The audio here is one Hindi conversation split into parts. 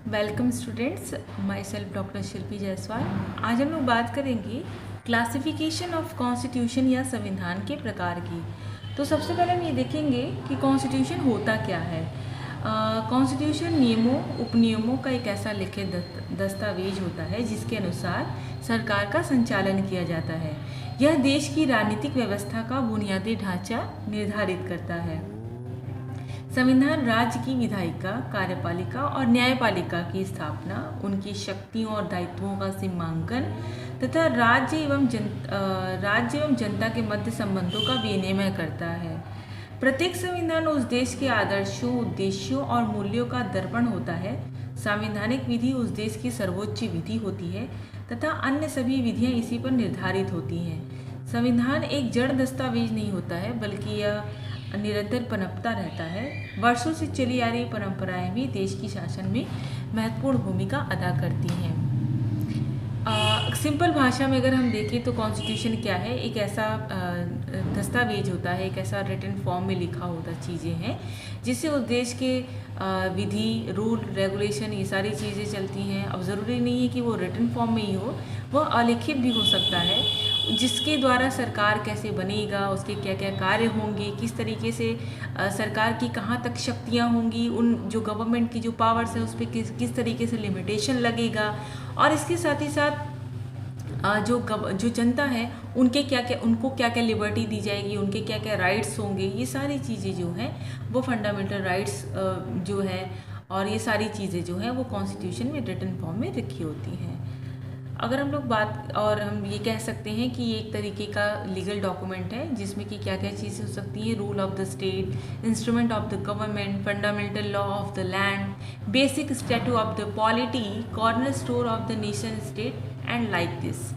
Welcome students, myself doctor Shilpi Jaiswal. आज हम लोग बात करेंगे क्लासिफिकेशन ऑफ कॉन्स्टिट्यूशन या संविधान के प्रकार की। तो सबसे पहले हम ये देखेंगे कि कॉन्स्टिट्यूशन होता क्या है। कॉन्स्टिट्यूशन नियमों उपनियमों का एक ऐसा लिखित दस्तावेज होता है जिसके अनुसार सरकार का संचालन किया जाता है। यह देश की राजनीतिक व्यवस्था का बुनियादी ढांचा निर्धारित करता है। संविधान राज्य की विधायिका, कार्यपालिका और न्यायपालिका की स्थापना, उनकी शक्तियों और दायित्वों का सीमांकन तथा राज्य एवं जनता के मध्य संबंधों का विनिमय करता है। प्रत्येक संविधान उस देश के आदर्शों, उद्देश्यों और मूल्यों का दर्पण होता है। संवैधानिक विधि उस देश की सर्वोच्च विधि होती है तथा अन्य सभी विधियां इसी पर निर्धारित होती हैं। संविधान एक जड़ दस्तावेज नहीं होता है, बल्कि यह निरंतर पनपता रहता है। वर्षों से चली आ रही परंपराएं भी देश की शासन में महत्वपूर्ण भूमिका अदा करती हैं। सिंपल भाषा में अगर हम देखें तो कॉन्स्टिट्यूशन क्या है, एक ऐसा दस्तावेज होता है, एक ऐसा रिटन फॉर्म में लिखा होता चीज़ें हैं जिससे उस देश के विधि, रूल, रेगुलेशन, ये सारी चीज़ें चलती हैं। अब ज़रूरी नहीं है कि वो रिटन फॉर्म में ही हो, वह अलिखित भी हो सकता है, जिसके द्वारा सरकार कैसे बनेगा, उसके क्या क्या कार्य होंगे, किस तरीके से सरकार की कहाँ तक शक्तियाँ होंगी, उन जो गवर्नमेंट की जो पावर्स है उस पर किस तरीके से लिमिटेशन लगेगा, और इसके साथ ही साथ जो जनता है उनको क्या क्या लिबर्टी दी जाएगी, उनके क्या क्या राइट्स होंगे, ये सारी चीज़ें जो हैं वो फंडामेंटल राइट्स जो है, और ये सारी चीज़ें जो हैं वो कॉन्स्टिट्यूशन में रिटन फॉर्म में रखी होती हैं। अगर हम लोग और हम ये कह सकते हैं कि ये एक तरीके का लीगल डॉक्यूमेंट है जिसमें कि क्या क्या चीज़ें हो सकती है: rule of the state, instrument of the government, fundamental law of the land, basic statute of the polity, corner store of the nation state and like this.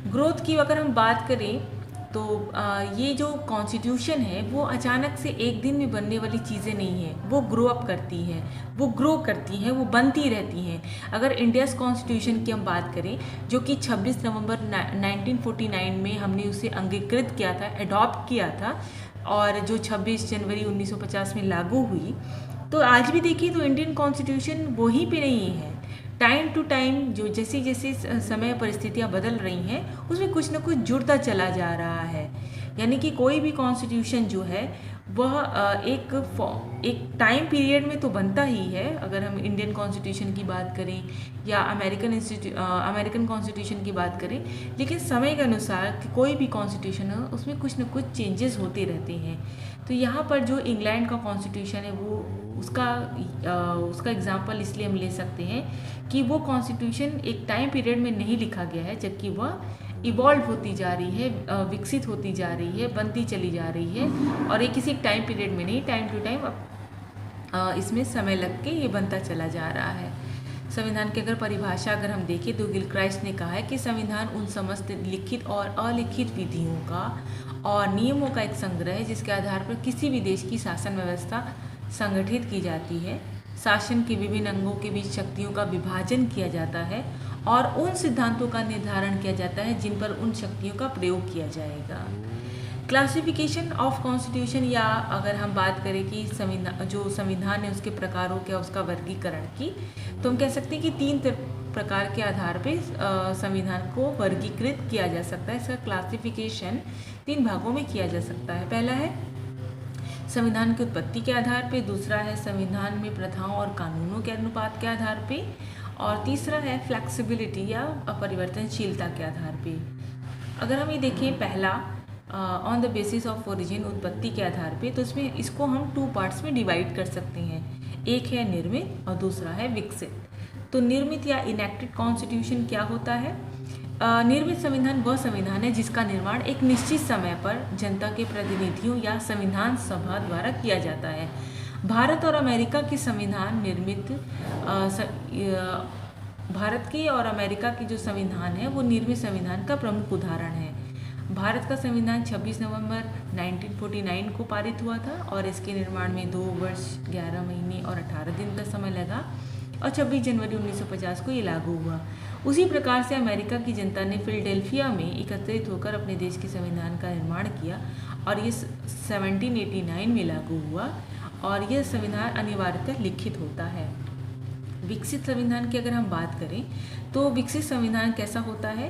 Growth की अगर हम बात करें तो ये जो कॉन्स्टिट्यूशन है वो अचानक से एक दिन में बनने वाली चीज़ें नहीं है, वो ग्रो अप करती हैं, वो ग्रो करती हैं, वो बनती रहती हैं। अगर इंडियाज़ कॉन्स्टिट्यूशन की हम बात करें, जो कि 26 नवंबर 1949 में हमने उसे अंगीकृत किया था, अडॉप्ट किया था, और जो 26 जनवरी 1950 में लागू हुई, तो आज भी देखिए तो इंडियन कॉन्स्टिट्यूशन वहीं पे नहीं है। टाइम टू टाइम जो जैसे जैसे समय परिस्थितियाँ बदल रही हैं उसमें कुछ ना कुछ जुड़ता चला जा रहा है। यानी कि कोई भी कॉन्स्टिट्यूशन जो है वह एक टाइम पीरियड में तो बनता ही है। अगर हम इंडियन कॉन्स्टिट्यूशन की बात करें या अमेरिकन कॉन्स्टिट्यूशन की बात करें, लेकिन समय के अनुसार कोई भी कॉन्स्टिट्यूशन हो उसमें कुछ न कुछ चेंजेस होते रहते हैं। तो यहाँ पर जो इंग्लैंड का कॉन्स्टिट्यूशन है वो उसका एग्जाम्पल इसलिए हम ले सकते हैं कि वो कॉन्स्टिट्यूशन एक टाइम पीरियड में नहीं लिखा गया है, जबकि वह इवॉल्व होती जा रही है, विकसित होती जा रही है, बनती चली जा रही है, और ये किसी टाइम पीरियड में नहीं, टाइम टू टाइम इसमें समय लग के ये बनता चला जा रहा है। संविधान की अगर परिभाषा अगर हम देखें तो गिलक्राइस्ट ने कहा है कि संविधान उन समस्त लिखित और अलिखित विधियों का और नियमों का एक संग्रह है जिसके आधार पर किसी भी देश की शासन व्यवस्था संगठित की जाती है। शासन के विभिन्न अंगों के बीच शक्तियों का विभाजन किया जाता है और उन सिद्धांतों का निर्धारण किया जाता है जिन पर उन शक्तियों का प्रयोग किया जाएगा। क्लासिफिकेशन ऑफ कॉन्स्टिट्यूशन, या अगर हम बात करें कि संविधान है उसके प्रकारों क्या, उसका वर्गीकरण की, तो हम कह सकते हैं कि 3 प्रकार के आधार पे संविधान को वर्गीकृत किया जा सकता है। इसका क्लासिफिकेशन 3 भागों में किया जा सकता है। पहला है संविधान की उत्पत्ति के आधार पे, दूसरा है संविधान में प्रथाओं और कानूनों के अनुपात के आधार पे, और तीसरा है फ्लेक्सिबिलिटी या अपरिवर्तनशीलता के आधार पे। अगर हम ये देखें पहला on the basis of origin, उत्पत्ति के आधार पे, तो इसको हम 2 पार्ट्स में डिवाइड कर सकते हैं। एक है निर्मित और दूसरा है विकसित। तो निर्मित या इनेक्टेड कॉन्स्टिट्यूशन क्या होता है? निर्मित संविधान वह संविधान है जिसका निर्माण एक निश्चित समय पर जनता के प्रतिनिधियों या संविधान सभा द्वारा किया जाता है। भारत और अमेरिका के संविधान भारत के और अमेरिका के जो संविधान है वो निर्मित संविधान का प्रमुख उदाहरण है। भारत का संविधान 26 नवंबर 1949 को पारित हुआ था और इसके निर्माण में 2 वर्ष 11 महीने और 18 दिन का समय लगा, और 26 जनवरी 1950 को ये लागू हुआ। उसी प्रकार से अमेरिका की जनता ने फिलाडेल्फिया में एकत्रित होकर अपने देश के संविधान का निर्माण किया और ये 1789 में लागू हुआ, और यह संविधान अनिवार्यतः लिखित होता है। विकसित संविधान की अगर हम बात करें तो विकसित संविधान कैसा होता है,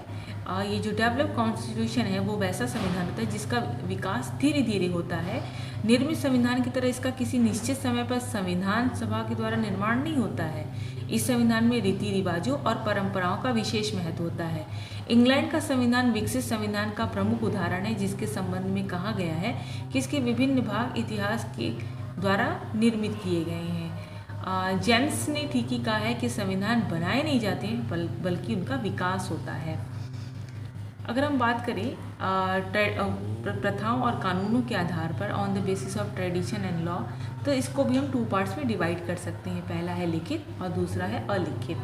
ये जो डेवलप कॉन्स्टिट्यूशन है वो वैसा संविधान होता है जिसका विकास धीरे धीरे होता है। निर्मित संविधान की तरह इसका किसी निश्चित समय पर संविधान सभा के द्वारा निर्माण नहीं होता है। इस संविधान में रीति रिवाजों और परंपराओं का विशेष महत्व होता है। इंग्लैंड का संविधान विकसित संविधान का प्रमुख उदाहरण है, जिसके संबंध में कहा गया है कि इसके विभिन्न भाग इतिहास के द्वारा निर्मित किए गए हैं। जेम्स ने ठीक ही कहा है कि संविधान बनाए नहीं जाते बल्कि उनका विकास होता है। अगर हम बात करें प्रथाओं और कानूनों के आधार पर on the basis of tradition and law, तो इसको भी हम 2 पार्ट्स में डिवाइड कर सकते हैं। पहला है लिखित और दूसरा है अलिखित।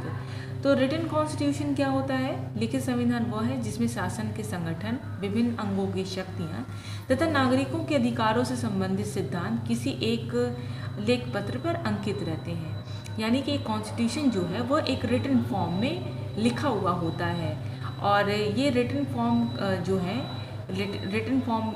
तो रिटन कॉन्स्टिट्यूशन क्या होता है? लिखित संविधान वह है जिसमें शासन के संगठन, विभिन्न अंगों की शक्तियाँ तथा नागरिकों के अधिकारों से संबंधित सिद्धांत किसी एक लेख पत्र पर अंकित रहते हैं। यानी कि कॉन्स्टिट्यूशन जो है वह एक रिटन फॉर्म में लिखा हुआ होता है। और ये रिटन फॉर्म जो है, रिटन फॉर्म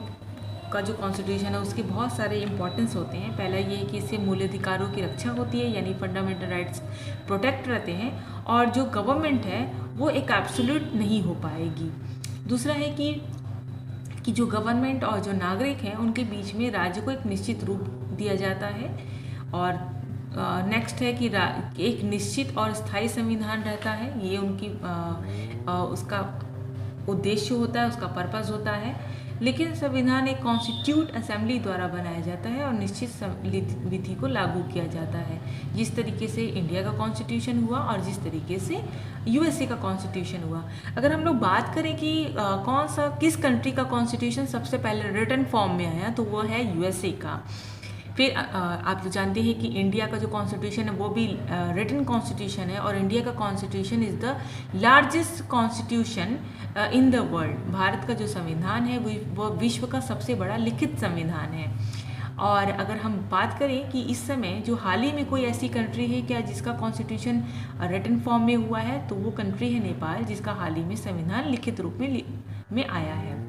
का जो कॉन्स्टिट्यूशन है उसके बहुत सारे इंपॉर्टेंस होते हैं। पहला ये है कि इससे मूल अधिकारों की रक्षा होती है, यानी फंडामेंटल राइट्स प्रोटेक्ट रहते हैं, और जो गवर्नमेंट है वो एक एब्सोल्यूट नहीं हो पाएगी। दूसरा है कि जो गवर्नमेंट और जो नागरिक हैं उनके बीच में राज्य को एक निश्चित रूप दिया जाता है। और नेक्स्ट है कि एक निश्चित और स्थायी संविधान रहता है। ये उनकी उसका उद्देश्य होता है, उसका पर्पस होता है। लेकिन संविधान एक कॉन्स्टिट्यूट असेंबली द्वारा बनाया जाता है और निश्चित विधि को लागू किया जाता है, जिस तरीके से इंडिया का कॉन्स्टिट्यूशन हुआ और जिस तरीके से यूएसए का कॉन्स्टिट्यूशन हुआ। अगर हम लोग बात करें कि किस कंट्री का कॉन्स्टिट्यूशन सबसे पहले रिटन फॉर्म में आया, तो वो है यूएसए का। फिर आप तो जानते हैं कि इंडिया का जो कॉन्स्टिट्यूशन है वो भी रिटन कॉन्स्टिट्यूशन है, और इंडिया का constitution is the largest constitution in the world. Bharat का जो संविधान है वो विश्व का सबसे बड़ा लिखित संविधान है। और अगर हम बात करें कि इस समय जो हाल ही में कोई ऐसी कंट्री है क्या जिसका कॉन्स्टिट्यूशन रिटन फॉर्म में हुआ है, तो वो कंट्री है नेपाल, जिसका हाल ही में संविधान लिखित रूप में आया है।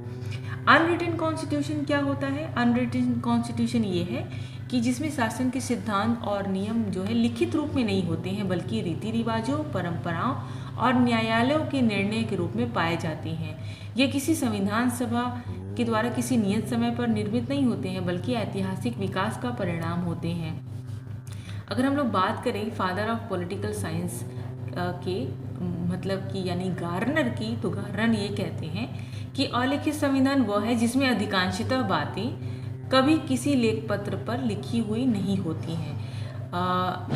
अनरिटन कॉन्स्टिट्यूशन क्या होता है? अनरिटन कॉन्स्टिट्यूशन ये है कि जिसमें शासन के सिद्धांत और नियम जो है लिखित रूप में नहीं होते हैं, बल्कि रीति रिवाजों, परंपराओं और न्यायालयों के निर्णय के रूप में पाए जाते हैं। ये किसी संविधान सभा के द्वारा किसी नियत समय पर निर्मित नहीं होते हैं, बल्कि ऐतिहासिक विकास का परिणाम होते हैं। अगर हम लोग बात करें फादर ऑफ पॉलिटिकल साइंस के मतलब कि यानी गार्नर की, तो गार्नर ये कहते हैं कि अलिखित संविधान वह है जिसमें अधिकांशतः बातें कभी किसी लेख पत्र पर लिखी हुई नहीं होती हैं।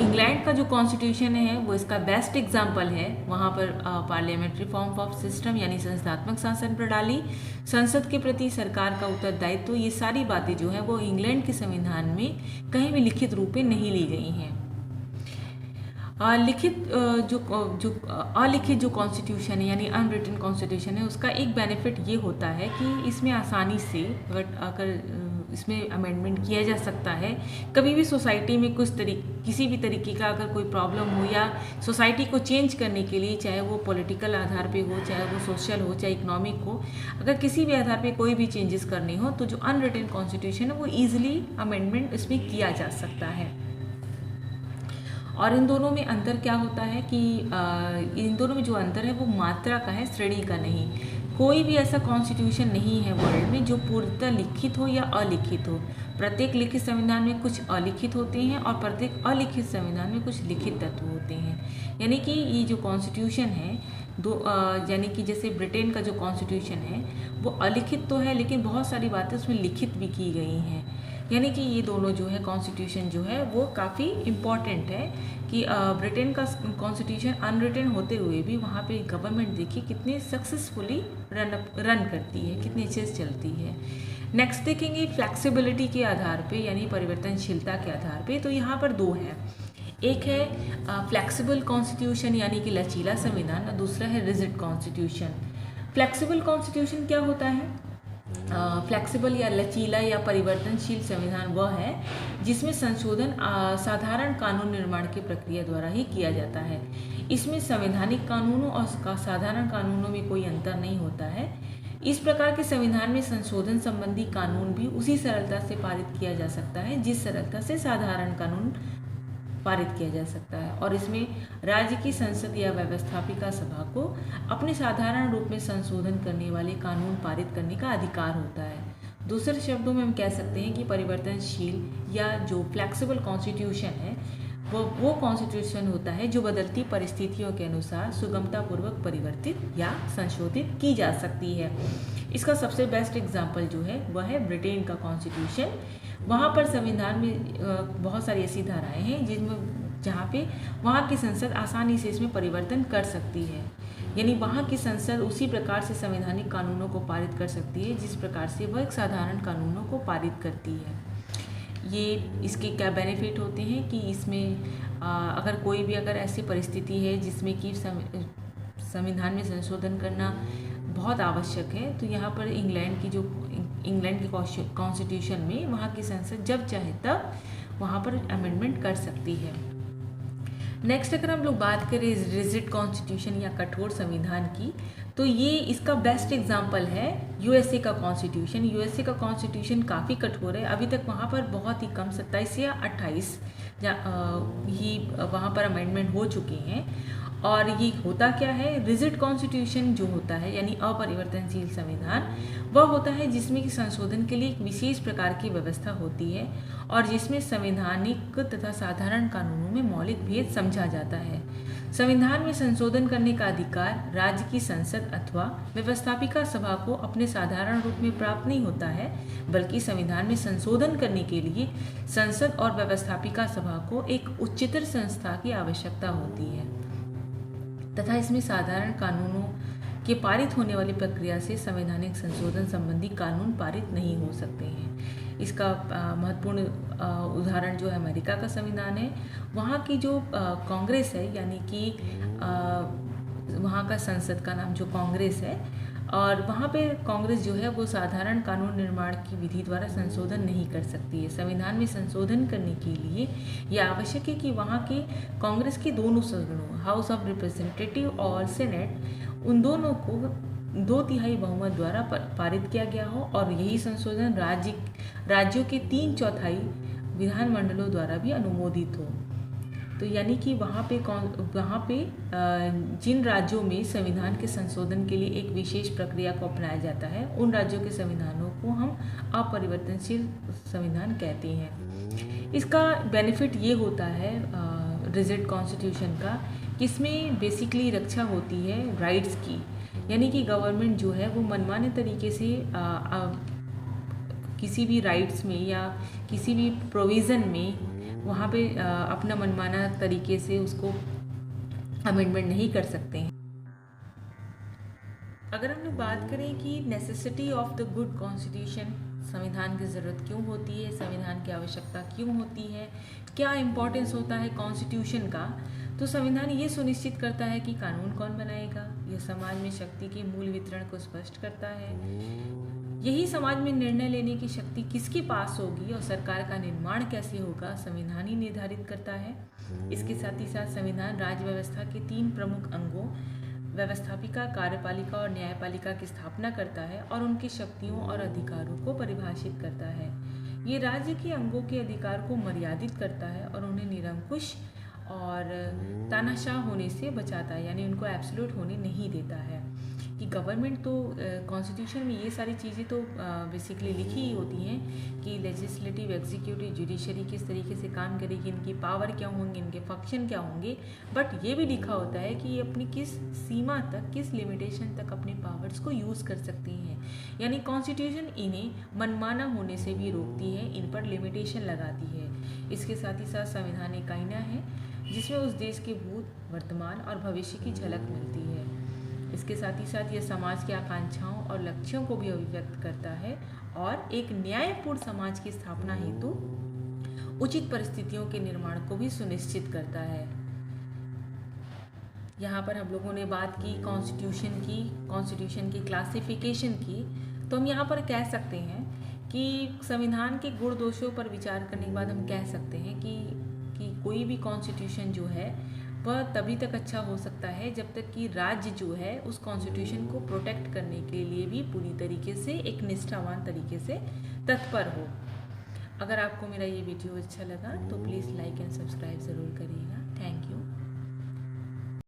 इंग्लैंड का जो कॉन्स्टिट्यूशन है वो इसका बेस्ट एग्जाम्पल है। वहाँ पर पार्लियामेंट्री फॉर्म ऑफ सिस्टम यानी संस्थात्मक शासन प्रणाली, संसद के प्रति सरकार का उत्तरदायित्व, ये सारी बातें जो हैं वो इंग्लैंड के संविधान में कहीं भी लिखित रूप में नहीं ली गई हैं। अलिखित जो कॉन्स्टिट्यूशन है यानी अनरिटन कॉन्स्टिट्यूशन है, उसका एक बेनिफिट ये होता है कि इसमें आसानी से अगर इसमें अमेंडमेंट किया जा सकता है। कभी भी सोसाइटी में किसी भी तरीके का अगर कोई प्रॉब्लम हो या सोसाइटी को चेंज करने के लिए, चाहे वो पॉलिटिकल आधार पे हो, चाहे वो सोशल हो, चाहे इकोनॉमिक हो, अगर किसी भी आधार पे कोई भी चेंजेस करने हो, तो जो अनरिटन कॉन्स्टिट्यूशन है वो ईजिली अमेंडमेंट इसमें किया जा सकता है। और इन दोनों में अंतर क्या होता है कि इन दोनों में जो अंतर है वो मात्रा का है, श्रेणी का नहीं। कोई भी ऐसा कॉन्स्टिट्यूशन नहीं है वर्ल्ड में जो पूर्णतः लिखित हो या अलिखित हो। प्रत्येक लिखित संविधान में कुछ अलिखित होते हैं और प्रत्येक अलिखित संविधान में कुछ लिखित तत्व होते हैं। यानी कि ये जो कॉन्स्टिट्यूशन है यानी कि जैसे ब्रिटेन का जो कॉन्स्टिट्यूशन है वो अलिखित तो है, लेकिन बहुत सारी बातें उसमें लिखित भी की गई हैं। यानी कि ये दोनों जो है कॉन्स्टिट्यूशन जो है वो काफ़ी इम्पॉर्टेंट है कि ब्रिटेन का कॉन्स्टिट्यूशन अनरिटन होते हुए भी वहाँ पे गवर्नमेंट देखिए कितने सक्सेसफुली रन करती है, कितनी अच्छे से चलती है। नेक्स्ट देखेंगे फ्लेक्सिबिलिटी के आधार पे यानी परिवर्तनशीलता के आधार पे, तो यहाँ पर दो है। एक है फ्लेक्सिबल कॉन्स्टिट्यूशन यानी कि लचीला संविधान, और दूसरा है रिजिड कॉन्स्टिट्यूशन। फ्लेक्सिबल कॉन्स्टिट्यूशन क्या होता है? फ्लेक्सिबल या लचीला या परिवर्तनशील संविधान वह है जिसमें संशोधन साधारण कानून निर्माण की प्रक्रिया द्वारा ही किया जाता है। इसमें संवैधानिक कानूनों और साधारण कानूनों में कोई अंतर नहीं होता है। इस प्रकार के संविधान में संशोधन संबंधी कानून भी उसी सरलता से पारित किया जा सकता है जिस सरलता से साधारण कानून पारित किया जा सकता है। और इसमें राज्य की संसद या व्यवस्थापिका सभा को अपने साधारण रूप में संशोधन करने वाले कानून पारित करने का अधिकार होता है। दूसरे शब्दों में हम कह सकते हैं कि परिवर्तनशील या जो फ्लेक्सिबल कॉन्स्टिट्यूशन है वो कॉन्स्टिट्यूशन होता है जो बदलती परिस्थितियों के अनुसार सुगमतापूर्वक परिवर्तित या संशोधित की जा सकती है। इसका सबसे बेस्ट एग्जाम्पल जो है वह है ब्रिटेन का कॉन्स्टिट्यूशन। वहाँ पर संविधान में बहुत सारी ऐसी धाराएं हैं जहाँ पे वहाँ की संसद आसानी से इसमें परिवर्तन कर सकती है। यानी वहाँ की संसद उसी प्रकार से संवैधानिक कानूनों को पारित कर सकती है जिस प्रकार से वह एक साधारण कानूनों को पारित करती है। ये इसके क्या बेनिफिट होते हैं कि इसमें अगर कोई भी ऐसी परिस्थिति है जिसमें कि संविधान में संशोधन करना बहुत आवश्यक है, तो यहाँ पर इंग्लैंड की कॉन्स्टिट्यूशन में वहाँ की संसद जब चाहे तब वहाँ पर अमेंडमेंट कर सकती है। नेक्स्ट अगर हम लोग बात करें रिजिड कॉन्स्टिट्यूशन या कठोर संविधान की, तो ये इसका बेस्ट एग्जांपल है यूएसए का कॉन्स्टिट्यूशन। यूएसए का कॉन्स्टिट्यूशन काफ़ी कठोर है। अभी तक वहाँ पर बहुत ही कम 27 या 28 ही वहाँ पर अमेंडमेंट हो चुके हैं। और ये होता क्या है, रिजिड कॉन्स्टिट्यूशन जो होता है यानी अपरिवर्तनशील संविधान, वह होता है जिसमें कि संशोधन के लिए एक विशेष प्रकार की व्यवस्था होती है और जिसमें संवैधानिक तथा साधारण कानूनों में मौलिक भेद समझा जाता है। संविधान में संशोधन करने का अधिकार राज्य की संसद अथवा व्यवस्थापिका सभा को अपने साधारण रूप में प्राप्त नहीं होता है, बल्कि संविधान में संशोधन करने के लिए संसद और व्यवस्थापिका सभा को एक उच्चतर संस्था की आवश्यकता होती है तथा इसमें साधारण कानूनों के पारित होने वाली प्रक्रिया से संवैधानिक संशोधन संबंधी कानून पारित नहीं हो सकते हैं। इसका महत्वपूर्ण उदाहरण जो है अमेरिका का संविधान है। वहाँ की जो कांग्रेस है यानी कि वहाँ का संसद का नाम जो कांग्रेस है, और वहाँ पे कांग्रेस जो है वो साधारण कानून निर्माण की विधि द्वारा संशोधन नहीं कर सकती है। संविधान में संशोधन करने के लिए यह आवश्यक है कि वहाँ के कांग्रेस के दोनों सदनों, हाउस ऑफ रिप्रेजेंटेटिव और सेनेट, उन दोनों को 2/3 बहुमत द्वारा पारित किया गया हो और यही संशोधन राज्यों के 3/4 विधानमंडलों द्वारा भी अनुमोदित हो। तो यानी कि वहाँ पे जिन राज्यों में संविधान के संशोधन के लिए एक विशेष प्रक्रिया को अपनाया जाता है, उन राज्यों के संविधानों को हम अपरिवर्तनशील संविधान कहते हैं। इसका बेनिफिट ये होता है रिजिड कॉन्स्टिट्यूशन का कि इसमें बेसिकली रक्षा होती है राइट्स की, यानी कि गवर्नमेंट जो है वो मनमाने तरीके से किसी भी राइट्स में या किसी भी प्रोविज़न में वहाँ पे अपना मनमाना तरीके से उसको अमेंडमेंट नहीं कर सकते हैं। अगर हम लोग बात करें कि necessity of the good constitution, संविधान की ज़रूरत क्यों होती है, संविधान की आवश्यकता क्यों होती है, क्या इम्पोर्टेंस होता है कॉन्स्टिट्यूशन का, तो संविधान ये सुनिश्चित करता है कि कानून कौन बनाएगा, यह समाज में शक्ति के मूल वितरण को स्पष्ट करता है, यही समाज में निर्णय लेने की शक्ति किसके पास होगी और सरकार का निर्माण कैसे होगा, संविधान ही निर्धारित करता है। इसके साथ ही साथ संविधान राज्य व्यवस्था के 3 प्रमुख अंगों व्यवस्थापिका, कार्यपालिका और न्यायपालिका की स्थापना करता है और उनकी शक्तियों और अधिकारों को परिभाषित करता है। ये राज्य के अंगों के अधिकार को मर्यादित करता है और उन्हें निरंकुश और तानाशाह होने से बचाता है, यानी उनको एब्सोल्यूट होने नहीं देता है। कि गवर्नमेंट तो कॉन्स्टिट्यूशन में ये सारी चीज़ें तो बेसिकली लिखी ही होती हैं कि लेजिस्लेटिव, एग्जीक्यूटिव, जुडिशरी किस तरीके से काम करेगी, इनकी पावर क्या होंगे, इनके फंक्शन क्या होंगे, बट ये भी लिखा होता है कि ये अपनी किस सीमा तक, किस लिमिटेशन तक अपने पावर्स को यूज़ कर सकती हैं। यानी कॉन्स्टिट्यूशन इन्हें मनमाना होने से भी रोकती है, इन पर लिमिटेशन लगाती है। इसके साथ ही साथ संविधान एक आईना है जिसमें उस देश के भूत, वर्तमान और भविष्य की झलक मिलती है। इसके साथ ही साथ यह समाज की आकांक्षाओं और लक्ष्यों को भी अभिव्यक्त करता है और एक न्यायपूर्ण समाज की स्थापना हेतु उचित परिस्थितियों के निर्माण को भी सुनिश्चित करता है। यहाँ पर हम लोगों ने बात की कॉन्स्टिट्यूशन की क्लासिफिकेशन की, तो हम यहाँ पर कह सकते हैं कि संविधान के गुण दोषों पर विचार करने के बाद हम कह सकते हैं कि कोई भी कॉन्स्टिट्यूशन जो है वह तभी तक अच्छा हो सकता है जब तक कि राज्य जो है उस कॉन्स्टिट्यूशन को प्रोटेक्ट करने के लिए भी पूरी तरीके से एक निष्ठावान तरीके से तत्पर हो। अगर आपको मेरा ये वीडियो अच्छा लगा तो प्लीज़ लाइक एंड सब्सक्राइब ज़रूर करिएगा।